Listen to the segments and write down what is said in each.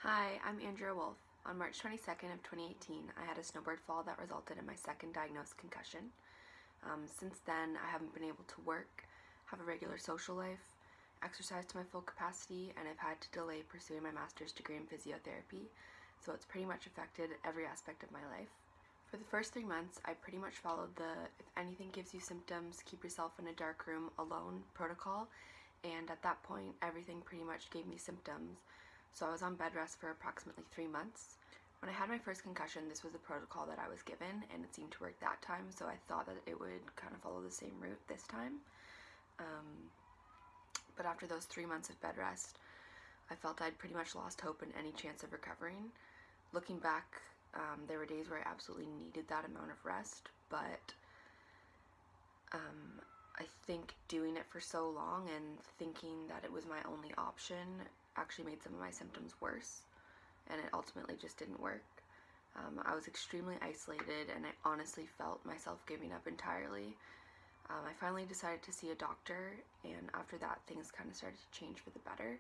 Hi, I'm Andrea Wolf. On March 22nd of 2018, I had a snowboard fall that resulted in my second diagnosed concussion. Since then, I haven't been able to work, have a regular social life, exercise to my full capacity, and I've had to delay pursuing my master's degree in physiotherapy, so it's pretty much affected every aspect of my life. For the first 3 months, I pretty much followed the if anything gives you symptoms, keep yourself in a dark room alone protocol, and at that point, everything pretty much gave me symptoms. So I was on bed rest for approximately 3 months. When I had my first concussion, this was the protocol that I was given, and it seemed to work that time, so I thought that it would kind of follow the same route this time. But after those 3 months of bed rest, I felt I'd pretty much lost hope in any chance of recovering. Looking back, there were days where I absolutely needed that amount of rest, but I think doing it for so long and thinking that it was my only option actually made some of my symptoms worse, and it ultimately just didn't work. I was extremely isolated, and I honestly felt myself giving up entirely. I finally decided to see a doctor, and after that things kind of started to change for the better.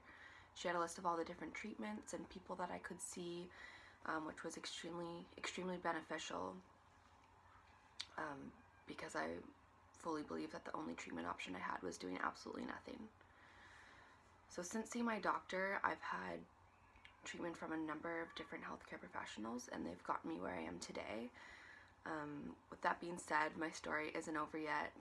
She had a list of all the different treatments and people that I could see, which was extremely beneficial, because I fully believed that the only treatment option I had was doing absolutely nothing. So since seeing my doctor, I've had treatment from a number of different healthcare professionals, and they've gotten me where I am today. With that being said, my story isn't over yet,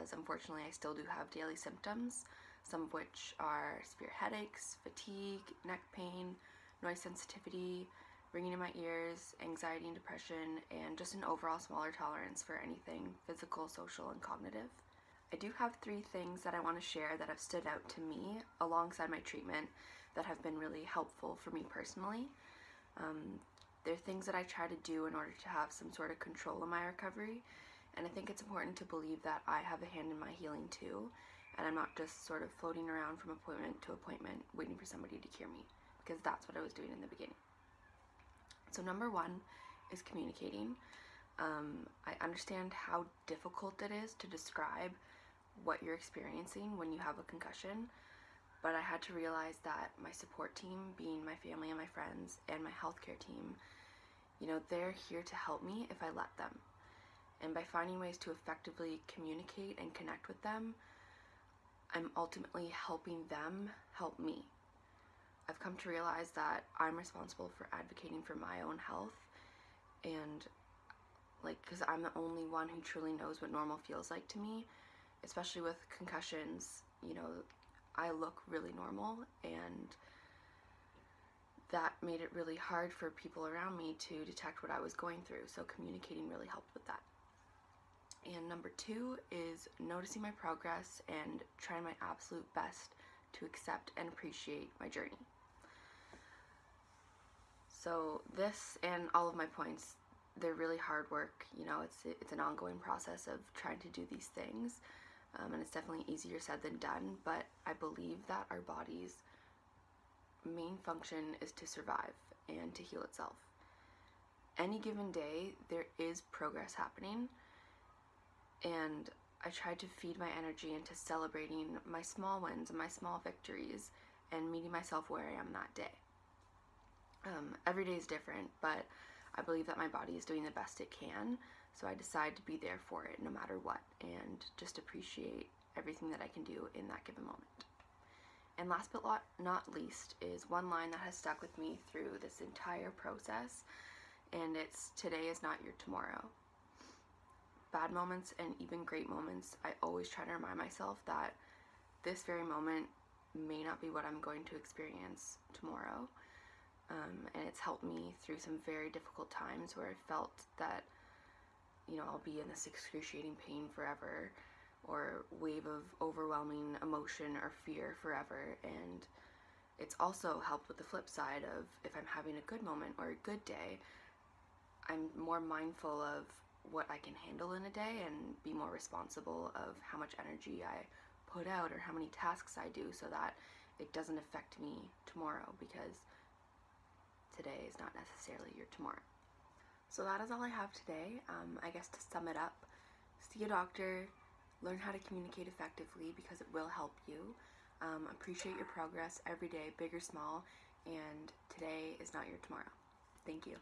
as unfortunately I still do have daily symptoms, some of which are severe headaches, fatigue, neck pain, noise sensitivity, ringing in my ears, anxiety and depression, and just an overall smaller tolerance for anything physical, social, and cognitive. I do have 3 things that I want to share that have stood out to me alongside my treatment that have been really helpful for me personally. They're things that I try to do in order to have some sort of control in my recovery, and I think it's important to believe that I have a hand in my healing too, and I'm not just sort of floating around from appointment to appointment waiting for somebody to cure me, because that's what I was doing in the beginning. So number 1 is communicating. I understand how difficult it is to describe what you're experiencing when you have a concussion, but I had to realize that my support team, being my family and my friends, and my healthcare team, they're here to help me if I let them. And by finding ways to effectively communicate and connect with them, I'm ultimately helping them help me. I've come to realize that I'm responsible for advocating for my own health, and because I'm the only one who truly knows what normal feels like to me, especially with concussions. I look really normal, and that made it really hard for people around me to detect what I was going through, so communicating really helped with that. And number 2 is noticing my progress and trying my absolute best to accept and appreciate my journey. So this and all of my points, they're really hard work. It's an ongoing process of trying to do these things, and it's definitely easier said than done, but I believe that our body's main function is to survive and to heal itself. Any given day, there is progress happening, and I try to feed my energy into celebrating my small wins and my small victories and meeting myself where I am that day. Every day is different, but I believe that my body is doing the best it can, so I decide to be there for it no matter what, and just appreciate everything that I can do in that given moment. And last but not least is one line that has stuck with me through this entire process, and it's, today is not your tomorrow. Bad moments and even great moments, I always try to remind myself that this very moment may not be what I'm going to experience tomorrow. And it's helped me through some very difficult times where I felt that, I'll be in this excruciating pain forever, or wave of overwhelming emotion or fear forever. And it's also helped with the flip side of, if I'm having a good moment or a good day, I'm more mindful of what I can handle in a day and be more responsible of how much energy I put out or how many tasks I do, so that it doesn't affect me tomorrow, because today is not necessarily your tomorrow. So that is all I have today. I guess to sum it up, see a doctor, learn how to communicate effectively because it will help you. Appreciate your progress every day, big or small, and today today is not your tomorrow. Thank you.